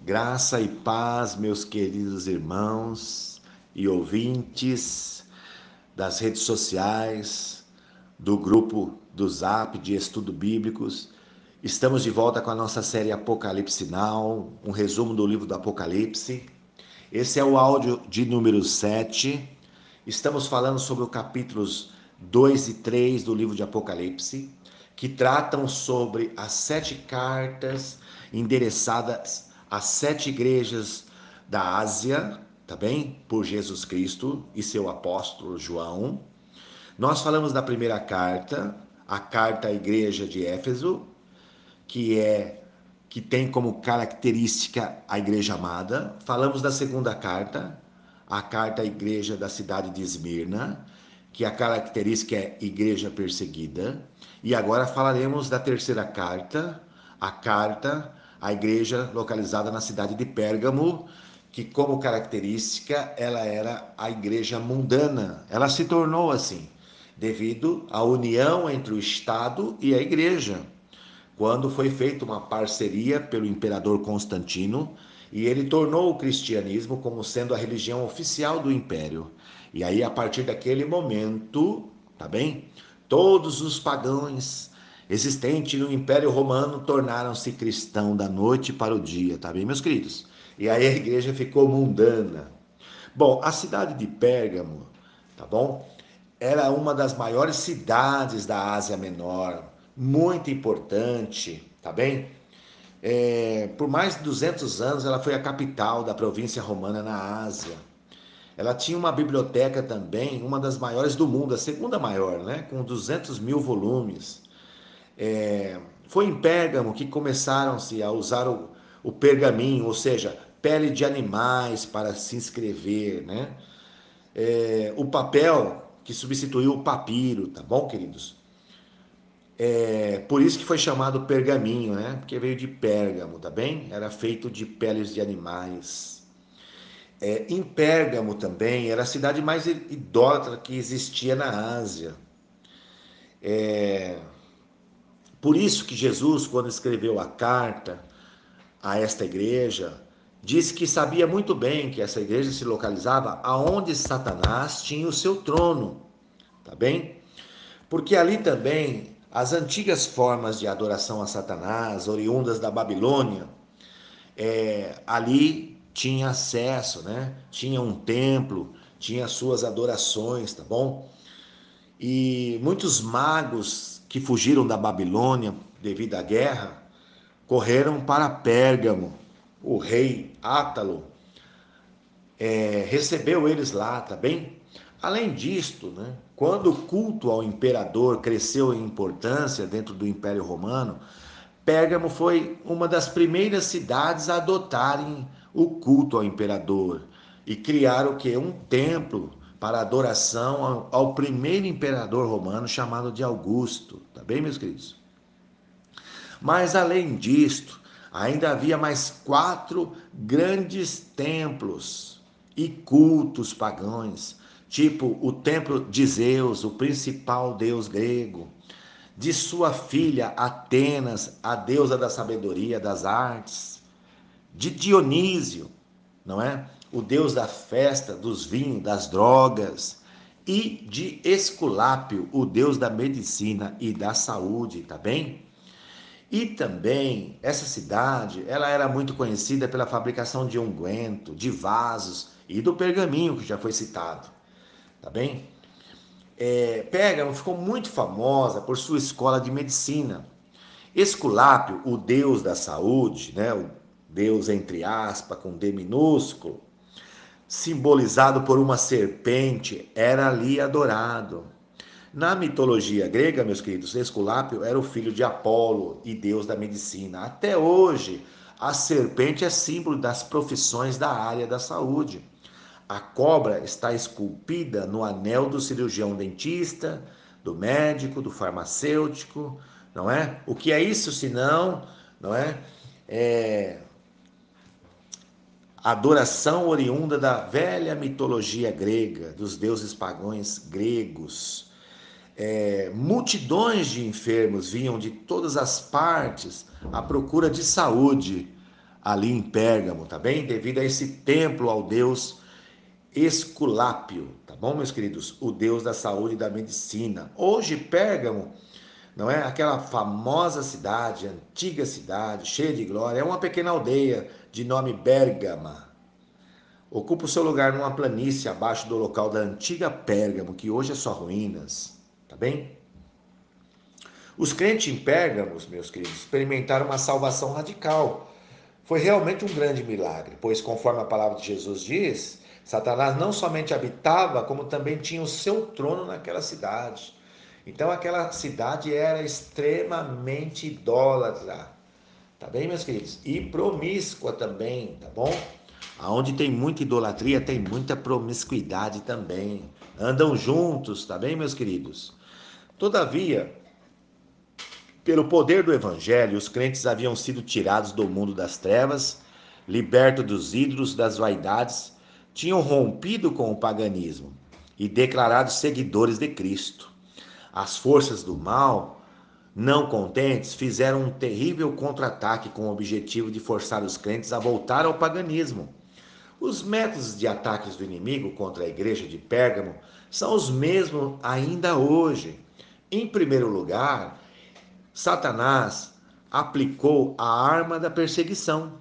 Graça e paz, meus queridos irmãos e ouvintes das redes sociais, do grupo do Zap de Estudo Bíblicos. Estamos de volta com a nossa série Apocalipse Now, um resumo do livro do Apocalipse. Esse é o áudio de número 7. Estamos falando sobre os capítulos 2 e 3 do livro de Apocalipse, que tratam sobre as 7 cartas endereçadas às 7 igrejas da Ásia, tá bem? Por Jesus Cristo e seu apóstolo João. Nós falamos da primeira carta, a carta à igreja de Éfeso, que tem como característica a igreja amada. Falamos da segunda carta, a carta à igreja da cidade de Esmirna, que a característica é igreja perseguida. E agora falaremos da terceira carta, a carta à igreja localizada na cidade de Pérgamo, que como característica ela era a igreja mundana. Ela se tornou assim, devido à união entre o Estado e a igreja, quando foi feita uma parceria pelo imperador Constantino e ele tornou o cristianismo como sendo a religião oficial do império. E aí, a partir daquele momento, tá bem? Todos os pagãos existentes no Império Romano tornaram-se cristãos da noite para o dia, tá bem, meus queridos? E aí a igreja ficou mundana. Bom, a cidade de Pérgamo, tá bom? Era uma das maiores cidades da Ásia Menor, muito importante, tá bem? Por mais de 200 anos, ela foi a capital da província romana na Ásia. Ela tinha uma biblioteca também, uma das maiores do mundo, a segunda maior, né? Com 200 mil volumes. Foi em Pérgamo que começaram-se a usar o pergaminho, ou seja, pele de animais para se inscrever, né? O papel que substituiu o papiro, tá bom, queridos? Por isso que foi chamado pergaminho, né? Porque veio de Pérgamo, tá bem? Era feito de peles de animais. Em Pérgamo também era a cidade mais idólatra que existia na Ásia. Por isso que Jesus, quando escreveu a carta a esta igreja, disse que sabia muito bem que essa igreja se localizava aonde Satanás tinha o seu trono, tá bem? Porque ali também as antigas formas de adoração a Satanás, oriundas da Babilônia, ali tinha acesso, né? Tinha um templo, tinha suas adorações, tá bom? E muitos magos que fugiram da Babilônia devido à guerra correram para Pérgamo. O rei Átalo recebeu eles lá, tá bem? Além disto, né, quando o culto ao imperador cresceu em importância dentro do Império Romano, Pérgamo foi uma das primeiras cidades a adotarem o culto ao imperador e criar o que? Um templo para adoração ao primeiro imperador romano chamado de Augusto. Tá bem, meus queridos? Mas além disto, ainda havia mais 4 grandes templos e cultos pagãos, tipo o templo de Zeus, o principal deus grego, de sua filha Atenas, a deusa da sabedoria, das artes, de Dionísio, não é? O deus da festa, dos vinhos, das drogas, e de Esculápio, o deus da medicina e da saúde, tá bem? E também essa cidade, ela era muito conhecida pela fabricação de unguento, de vasos e do pergaminho que já foi citado, tá bem? Pérgamo ficou muito famosa por sua escola de medicina. Esculápio, o deus da saúde, né, o deus entre aspas com D minúsculo, simbolizado por uma serpente, era ali adorado. Na mitologia grega, meus queridos, Esculápio era o filho de Apolo e deus da medicina. Até hoje, a serpente é símbolo das profissões da área da saúde. A cobra está esculpida no anel do cirurgião dentista, do médico, do farmacêutico, não é? O que é isso senão, não é? É adoração oriunda da velha mitologia grega, dos deuses pagãos gregos. Multidões de enfermos vinham de todas as partes à procura de saúde. ali em Pérgamo, tá bem? Devido a esse templo ao deus Esculápio, tá bom, meus queridos? O deus da saúde e da medicina. Hoje, Pérgamo, não é aquela famosa cidade, antiga cidade, cheia de glória, é uma pequena aldeia de nome Bérgama. Ocupa o seu lugar numa planície abaixo do local da antiga Pérgamo, que hoje é só ruínas, tá bem? Os crentes em Pérgamo, meus queridos, experimentaram uma salvação radical. Foi realmente um grande milagre, pois, conforme a palavra de Jesus diz, Satanás não somente habitava, como também tinha o seu trono naquela cidade. Então, aquela cidade era extremamente idólatra, tá bem, meus queridos? E promíscua também, tá bom? Aonde tem muita idolatria, tem muita promiscuidade também. Andam juntos, tá bem, meus queridos? Todavia, pelo poder do evangelho, os crentes haviam sido tirados do mundo das trevas, libertos dos ídolos, das vaidades, tinham rompido com o paganismo e declarado seguidores de Cristo. As forças do mal, não contentes, fizeram um terrível contra-ataque com o objetivo de forçar os crentes a voltar ao paganismo. Os métodos de ataques do inimigo contra a igreja de Pérgamo são os mesmos ainda hoje. Em primeiro lugar, Satanás aplicou a arma da perseguição.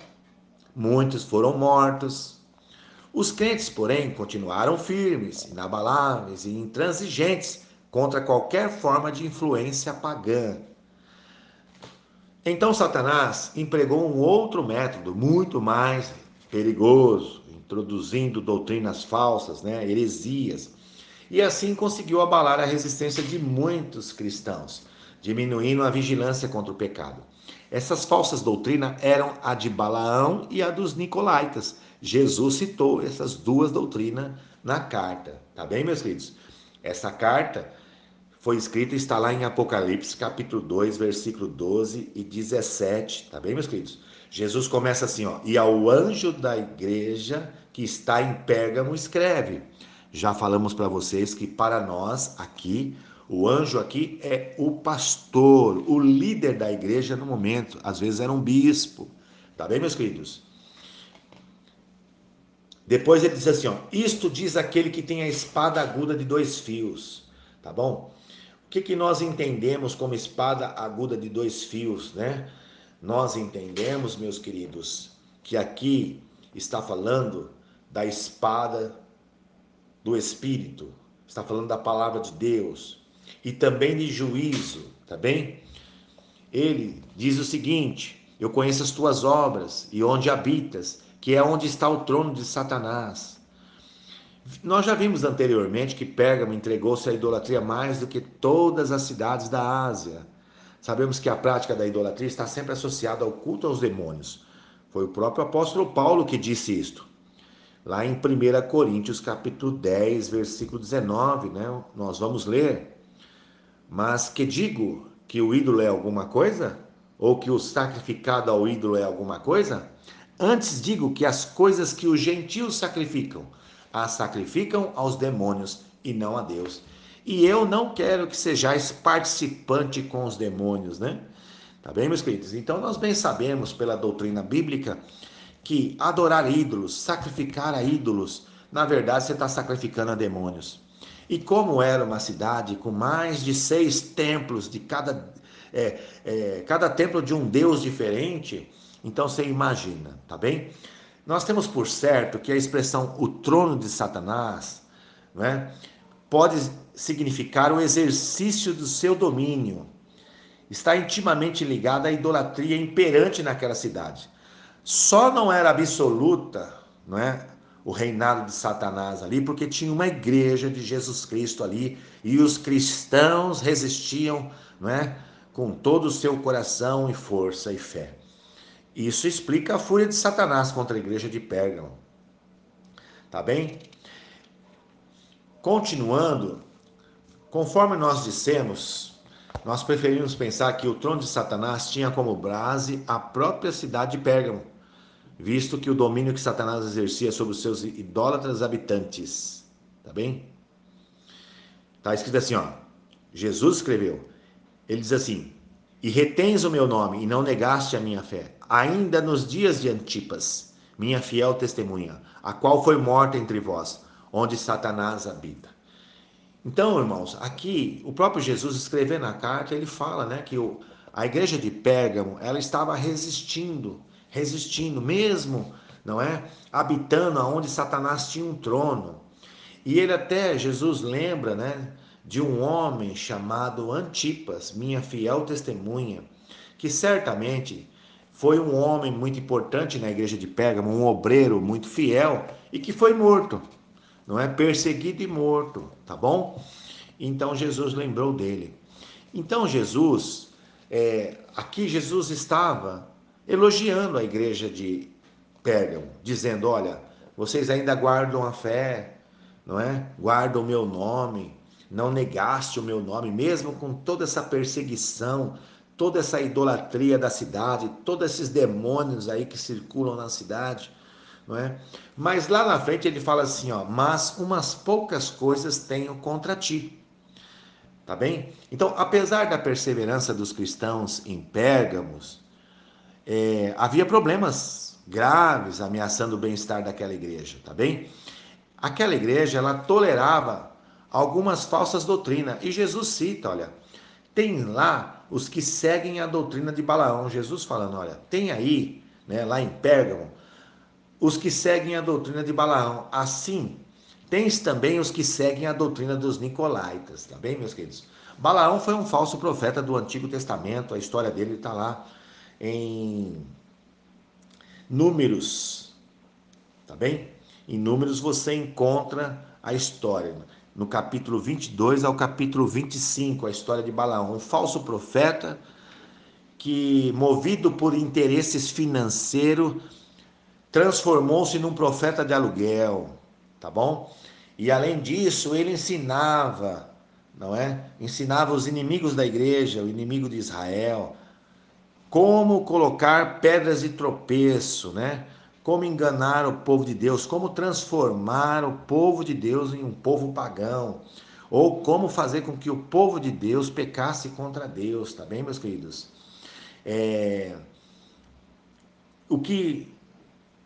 Muitos foram mortos. Os crentes, porém, continuaram firmes, inabaláveis e intransigentes contra qualquer forma de influência pagã. Então Satanás empregou um outro método, muito mais perigoso, introduzindo doutrinas falsas, heresias, e assim conseguiu abalar a resistência de muitos cristãos, diminuindo a vigilância contra o pecado. Essas falsas doutrinas eram a de Balaão e a dos nicolaítas. Jesus citou essas duas doutrinas na carta, tá bem, meus queridos? Essa carta foi escrita e está lá em Apocalipse, capítulo 2, versículo 12 e 17, tá bem, meus queridos? Jesus começa assim, ó: e ao anjo da igreja que está em Pérgamo escreve. Já falamos para vocês que para nós aqui, o anjo aqui é o pastor, o líder da igreja no momento, às vezes era um bispo, tá bem, meus queridos? Depois ele diz assim, ó: isto diz aquele que tem a espada aguda de dois fios, tá bom? O que nós entendemos como espada aguda de dois fios, né? Nós entendemos, meus queridos, que aqui está falando da espada do Espírito, está falando da palavra de Deus e também de juízo, tá bem? Ele diz o seguinte: eu conheço as tuas obras e onde habitas, que é onde está o trono de Satanás. Nós já vimos anteriormente que Pérgamo entregou-se à idolatria mais do que todas as cidades da Ásia. Sabemos que a prática da idolatria está sempre associada ao culto aos demônios. Foi o próprio apóstolo Paulo que disse isto. Lá em 1 Coríntios capítulo 10, versículo 19, né? Nós vamos ler. Mas que digo que o ídolo é alguma coisa? Ou que o sacrificado ao ídolo é alguma coisa? Antes digo que as coisas que os gentios sacrificam, as sacrificam aos demônios e não a Deus. E eu não quero que sejais participante com os demônios, né? Tá bem, meus queridos? Então nós bem sabemos pela doutrina bíblica que adorar ídolos, sacrificar a ídolos, na verdade você está sacrificando a demônios. E como era uma cidade com mais de 6 templos, de cada templo de um deus diferente, então você imagina, tá bem? Nós temos por certo que a expressão o trono de Satanás, né, pode significar o exercício do seu domínio. Está intimamente ligada à idolatria imperante naquela cidade. Só não era absoluta, não é, o reinado de Satanás ali, porque tinha uma igreja de Jesus Cristo ali e os cristãos resistiam, não é, com todo o seu coração e força e fé. Isso explica a fúria de Satanás contra a igreja de Pérgamo. Tá bem? Continuando, conforme nós dissemos, nós preferimos pensar que o trono de Satanás tinha como base a própria cidade de Pérgamo, visto que o domínio que Satanás exercia sobre os seus idólatras habitantes. Tá bem? Tá escrito assim, ó. Jesus escreveu. Ele diz assim: e retens o meu nome, e não negaste a minha fé, ainda nos dias de Antipas, minha fiel testemunha, a qual foi morta entre vós, onde Satanás habita. Então, irmãos, aqui o próprio Jesus escrevendo a carta, ele fala, né, que a igreja de Pérgamo, ela estava resistindo mesmo, não é? Habitando aonde Satanás tinha um trono. E ele até, Jesus lembra, né, de um homem chamado Antipas, minha fiel testemunha, que certamente foi um homem muito importante na igreja de Pérgamo, um obreiro muito fiel e que foi morto, não é? Perseguido e morto, tá bom? Então Jesus lembrou dele. Então Jesus, aqui Jesus estava elogiando a igreja de Pérgamo, dizendo: olha, vocês ainda guardam a fé, não é? Guardam o meu nome, não negaste o meu nome, mesmo com toda essa perseguição, toda essa idolatria da cidade, todos esses demônios aí que circulam na cidade, não é? Mas lá na frente ele fala assim, ó, mas umas poucas coisas tenho contra ti. Tá bem? Então, apesar da perseverança dos cristãos em Pérgamos, havia problemas graves ameaçando o bem-estar daquela igreja, tá bem? Aquela igreja, ela tolerava algumas falsas doutrinas. E Jesus cita, olha, tem lá os que seguem a doutrina de Balaão. Jesus falando, olha, tem aí, né, lá em Pérgamo, os que seguem a doutrina de Balaão. Assim, tens também os que seguem a doutrina dos Nicolaítas, tá bem, meus queridos? Balaão foi um falso profeta do Antigo Testamento, a história dele está lá em Números, tá bem? Em Números você encontra a história, no capítulo 22 ao capítulo 25, a história de Balaão, um falso profeta que, movido por interesses financeiros, transformou-se num profeta de aluguel, tá bom? E além disso, ele ensinava, não é? Ensinava os inimigos da igreja, o inimigo de Israel, como colocar pedras de tropeço, né? Como enganar o povo de Deus, como transformar o povo de Deus em um povo pagão, ou como fazer com que o povo de Deus pecasse contra Deus, tá bem, meus queridos? É, o que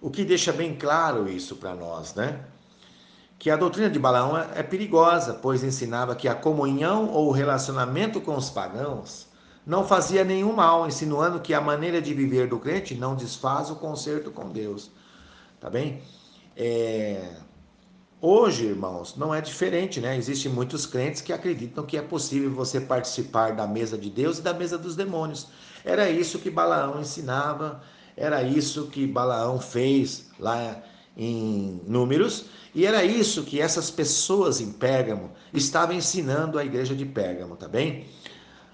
o que deixa bem claro isso para nós, né? Que a doutrina de Balaão é perigosa, pois ensinava que a comunhão ou o relacionamento com os pagãos não fazia nenhum mal, insinuando que a maneira de viver do crente não desfaz o concerto com Deus. Tá bem? É... Hoje, irmãos, não é diferente, né? Existem muitos crentes que acreditam que é possível você participar da mesa de Deus e da mesa dos demônios. Era isso que Balaão ensinava, era isso que Balaão fez lá em Números, e era isso que essas pessoas em Pérgamo estavam ensinando à igreja de Pérgamo, tá bem?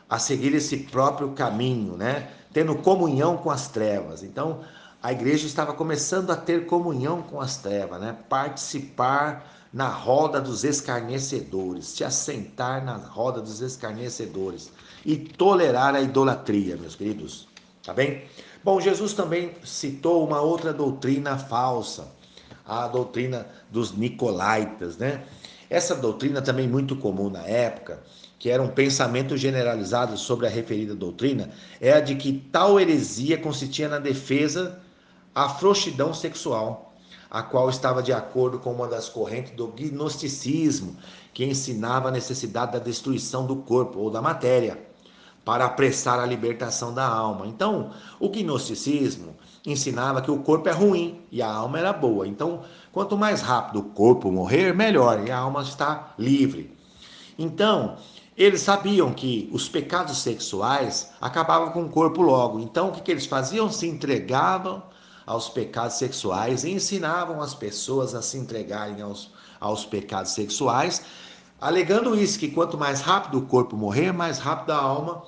A seguir esse próprio caminho, né? Tendo comunhão com as trevas. Então, a igreja estava começando a ter comunhão com as trevas, né? Participar na roda dos escarnecedores, se assentar na roda dos escarnecedores e tolerar a idolatria, meus queridos. Tá bem? Bom, Jesus também citou uma outra doutrina falsa, a doutrina dos nicolaítas, né? Essa doutrina também muito comum na época, que era um pensamento generalizado sobre a referida doutrina, é a de que tal heresia consistia na defesa à frouxidão sexual, a qual estava de acordo com uma das correntes do gnosticismo, que ensinava a necessidade da destruição do corpo ou da matéria para apressar a libertação da alma. Então, o gnosticismo ensinava que o corpo é ruim e a alma era boa. Então, quanto mais rápido o corpo morrer, melhor, e a alma está livre. Então, eles sabiam que os pecados sexuais acabavam com o corpo logo. Então, o que eles faziam? Se entregavam aos pecados sexuais e ensinavam as pessoas a se entregarem aos pecados sexuais, alegando isso, que quanto mais rápido o corpo morrer, mais rápido a alma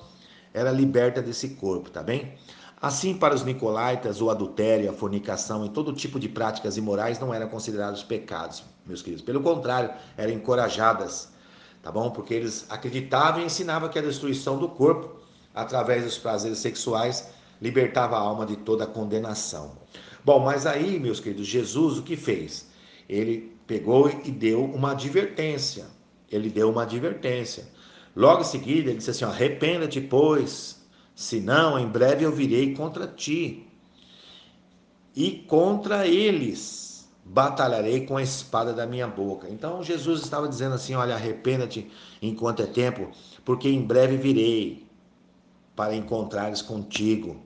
era liberta desse corpo, tá bem? Assim, para os nicolaítas, o adultério, a fornicação e todo tipo de práticas imorais não eram considerados pecados, meus queridos. Pelo contrário, eram encorajadas, tá bom? Porque eles acreditavam e ensinavam que a destruição do corpo, através dos prazeres sexuais, libertava a alma de toda a condenação. Bom, mas aí, meus queridos, Jesus o que fez? Ele pegou e deu uma advertência. Ele deu uma advertência. Logo em seguida, ele disse assim: arrependa-te, pois, senão em breve eu virei contra ti, e contra eles batalharei com a espada da minha boca. Então Jesus estava dizendo assim, olha, arrependa-te enquanto é tempo, porque em breve virei para encontrares contigo.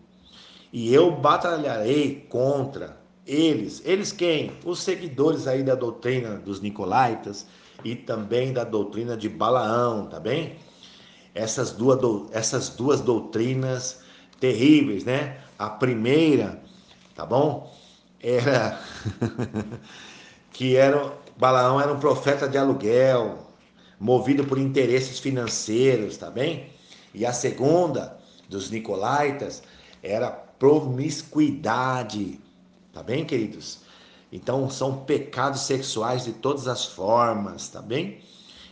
E eu batalharei contra eles. Eles quem? Os seguidores aí da doutrina dos Nicolaítas e também da doutrina de Balaão, tá bem? Essas duas doutrinas terríveis, né? A primeira, tá bom? Era que Balaão era um profeta de aluguel, movido por interesses financeiros, tá bem? E a segunda, dos Nicolaítas, era promiscuidade, tá bem, queridos? Então são pecados sexuais de todas as formas, tá bem?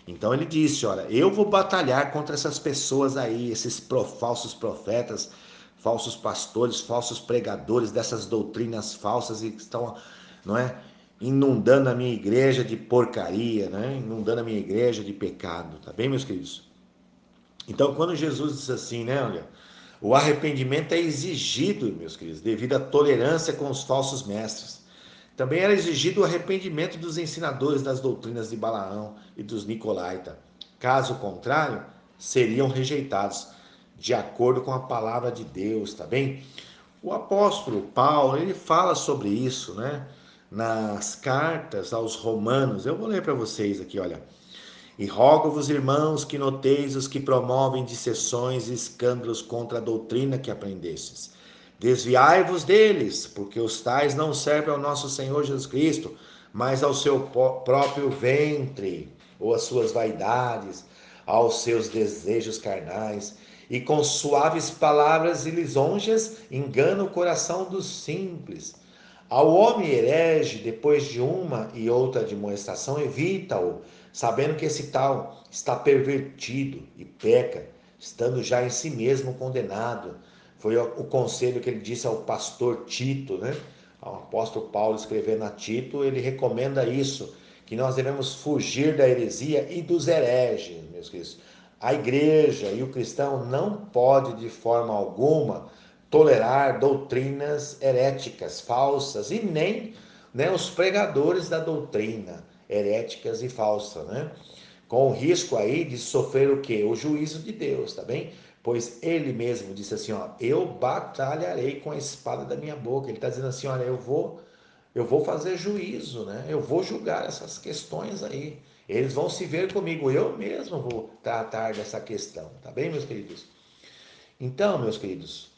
Então ele disse, olha, eu vou batalhar contra essas pessoas aí, esses falsos profetas, falsos pastores, falsos pregadores dessas doutrinas falsas e que estão, não é, inundando a minha igreja de porcaria, né? Inundando a minha igreja de pecado, tá bem, meus queridos? Então, quando Jesus disse assim, né, olha, o arrependimento é exigido, meus queridos, devido à tolerância com os falsos mestres. Também era exigido o arrependimento dos ensinadores das doutrinas de Balaão e dos Nicolaítas. Caso contrário, seriam rejeitados, de acordo com a palavra de Deus, tá bem? O apóstolo Paulo, ele fala sobre isso, né? Nas cartas aos Romanos. Eu vou ler para vocês aqui, olha. E rogo-vos, irmãos, que noteis os que promovem dissensões e escândalos contra a doutrina que aprendestes. Desviai-vos deles, porque os tais não servem ao nosso Senhor Jesus Cristo, mas ao seu próprio ventre, ou às suas vaidades, aos seus desejos carnais, e com suaves palavras e lisonjas enganam o coração dos simples. Ao homem herege, depois de uma e outra demonstração, evita-o, sabendo que esse tal está pervertido e peca, estando já em si mesmo condenado. Foi o conselho que ele disse ao pastor Tito, né? Ao apóstolo Paulo escrevendo a Tito, ele recomenda isso, que nós devemos fugir da heresia e dos hereges, meus queridos. A igreja e o cristão não pode de forma alguma tolerar doutrinas heréticas, falsas, e nem, né, os pregadores da doutrina heréticas e falsa, né? Com o risco aí de sofrer o quê? O juízo de Deus, tá bem? Pois ele mesmo disse assim, ó, eu batalharei com a espada da minha boca. Ele está dizendo assim, olha, eu vou fazer juízo, né? Eu vou julgar essas questões aí. Eles vão se ver comigo, eu mesmo vou tratar dessa questão, tá bem, meus queridos? Então, meus queridos,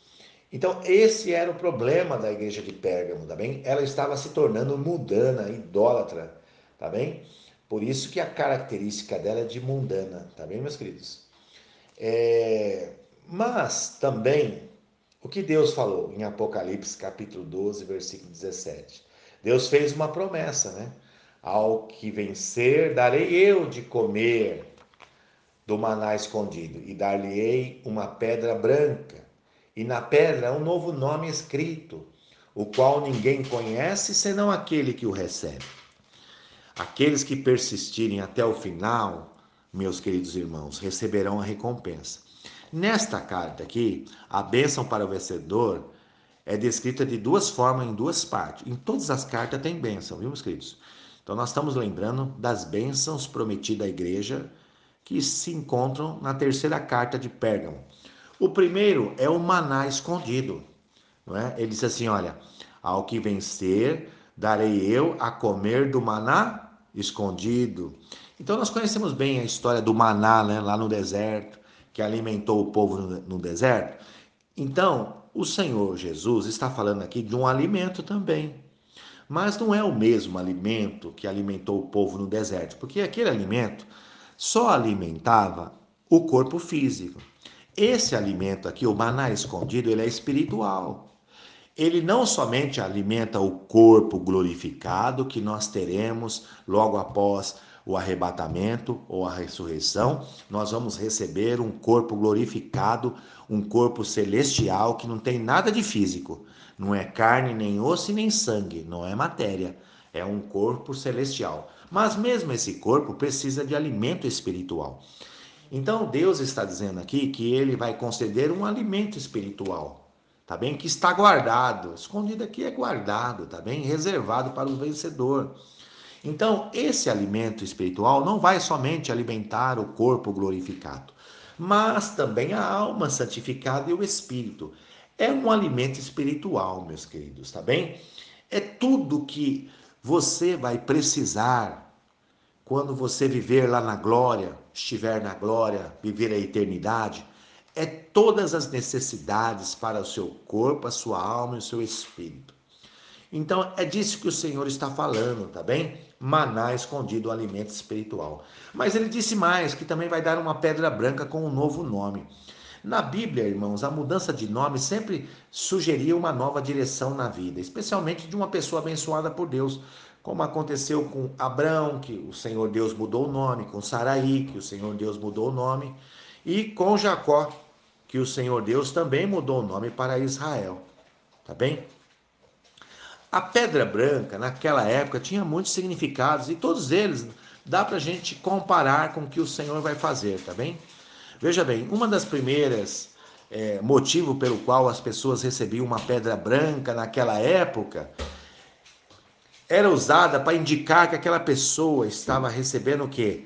então esse era o problema da igreja de Pérgamo, tá bem? Ela estava se tornando mundana, idólatra, tá bem? Por isso que a característica dela é de mundana, tá bem, meus queridos? Mas também, o que Deus falou em Apocalipse capítulo 12, versículo 17? Deus fez uma promessa, né? Ao que vencer, darei eu de comer do maná escondido, e dar-lhe-ei uma pedra branca, e na pedra um novo nome escrito, o qual ninguém conhece senão aquele que o recebe. Aqueles que persistirem até o final, meus queridos irmãos, receberão a recompensa. Nesta carta aqui, a bênção para o vencedor é descrita de duas formas, em duas partes. Em todas as cartas tem bênção, viu, meus queridos? Então nós estamos lembrando das bênçãos prometidas à igreja que se encontram na terceira carta de Pérgamo. O primeiro é o maná escondido. Não é? Ele diz assim, olha, ao que vencer, darei eu a comer do maná escondido. Então nós conhecemos bem a história do maná, né, lá no deserto, que alimentou o povo no deserto. Então, o Senhor Jesus está falando aqui de um alimento também. Mas não é o mesmo alimento que alimentou o povo no deserto, porque aquele alimento só alimentava o corpo físico. Esse alimento aqui, o maná escondido, ele é espiritual. Ele não somente alimenta o corpo glorificado que nós teremos logo após o arrebatamento ou a ressurreição, nós vamos receber um corpo glorificado, um corpo celestial que não tem nada de físico, não é carne, nem osso e nem sangue, não é matéria, é um corpo celestial. Mas mesmo esse corpo precisa de alimento espiritual. Então Deus está dizendo aqui que ele vai conceder um alimento espiritual, tá bem? Que está guardado, escondido aqui é guardado, tá bem? Reservado para o vencedor. Então, esse alimento espiritual não vai somente alimentar o corpo glorificado, mas também a alma santificada e o espírito. É um alimento espiritual, meus queridos, tá bem? É tudo que você vai precisar quando você viver lá na glória, estiver na glória, viver a eternidade. É todas as necessidades para o seu corpo, a sua alma e o seu espírito. Então é disso que o Senhor está falando, tá bem? Maná escondido, o alimento espiritual. Mas ele disse mais, que também vai dar uma pedra branca com um novo nome. Na Bíblia, irmãos, a mudança de nome sempre sugeria uma nova direção na vida, especialmente de uma pessoa abençoada por Deus, como aconteceu com Abrão, que o Senhor Deus mudou o nome, com Saraí, que o Senhor Deus mudou o nome, e com Jacó, que o Senhor Deus também mudou o nome para Israel. Tá bem? A pedra branca, naquela época, tinha muitos significados e todos eles dá para a gente comparar com o que o Senhor vai fazer, tá bem? Veja bem, uma das primeiras motivo pelo qual as pessoas recebiam uma pedra branca naquela época era usada para indicar que aquela pessoa estava recebendo o quê?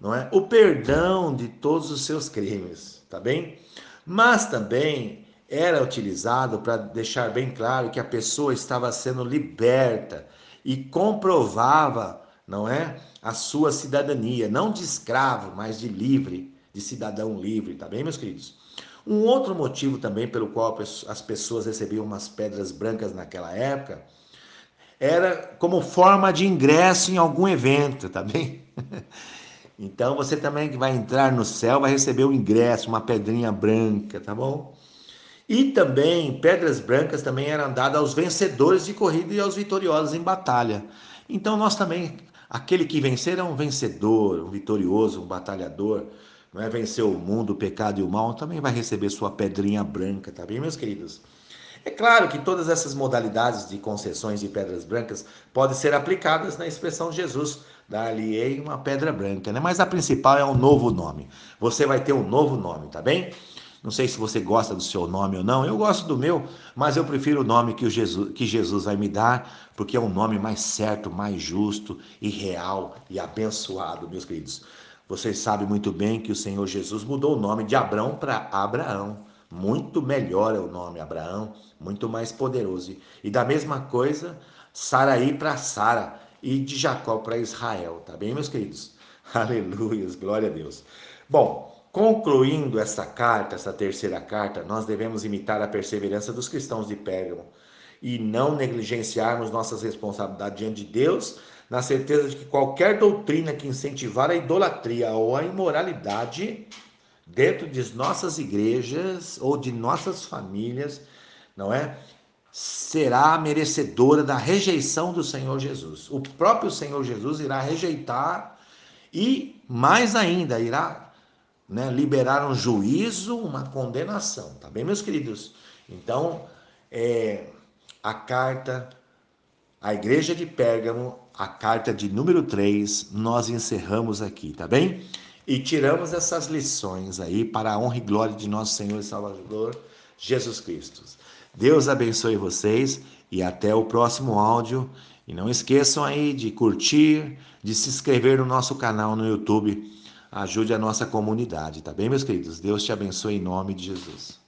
Não é? O perdão de todos os seus crimes, tá bem? Mas também era utilizado para deixar bem claro que a pessoa estava sendo liberta e comprovava, não é, a sua cidadania, não de escravo, mas de livre, de cidadão livre, tá bem, meus queridos? Um outro motivo também pelo qual as pessoas recebiam umas pedras brancas naquela época era como forma de ingresso em algum evento, tá bem? Então você também que vai entrar no céu vai receber o ingresso, uma pedrinha branca, tá bom? E também pedras brancas também eram dadas aos vencedores de corrida e aos vitoriosos em batalha. Então nós também, aquele que vencer é um vencedor, um vitorioso, um batalhador, não é? Venceu o mundo, o pecado e o mal, também vai receber sua pedrinha branca, tá bem, meus queridos? É claro que todas essas modalidades de concessões de pedras brancas podem ser aplicadas na expressão Jesus, dar-lhe-ei uma pedra branca, né? Mas a principal é um novo nome. Você vai ter um novo nome, tá bem? Não sei se você gosta do seu nome ou não. Eu gosto do meu, mas eu prefiro o nome que Jesus vai me dar, porque é um nome mais certo, mais justo e real e abençoado, meus queridos. Vocês sabem muito bem que o Senhor Jesus mudou o nome de Abrão para Abraão. Muito melhor é o nome Abraão, muito mais poderoso. E da mesma coisa, Saraí para Sara e de Jacó para Israel, tá bem, meus queridos? Aleluias, glória a Deus. Bom, concluindo essa carta, essa terceira carta, nós devemos imitar a perseverança dos cristãos de Pérgamo e não negligenciarmos nossas responsabilidades diante de Deus, na certeza de que qualquer doutrina que incentivar a idolatria ou a imoralidade dentro de nossas igrejas ou de nossas famílias, não é? Será merecedora da rejeição do Senhor Jesus. O próprio Senhor Jesus irá rejeitar e, mais ainda, irá, né, liberar um juízo, uma condenação. Tá bem, meus queridos? Então, a carta, a igreja de Pérgamo, a carta de número 3, nós encerramos aqui, tá bem? E tiramos essas lições aí para a honra e glória de nosso Senhor e Salvador Jesus Cristo. Deus abençoe vocês e até o próximo áudio. E não esqueçam aí de curtir, de se inscrever no nosso canal no YouTube. Ajude a nossa comunidade, tá bem, meus queridos? Deus te abençoe em nome de Jesus.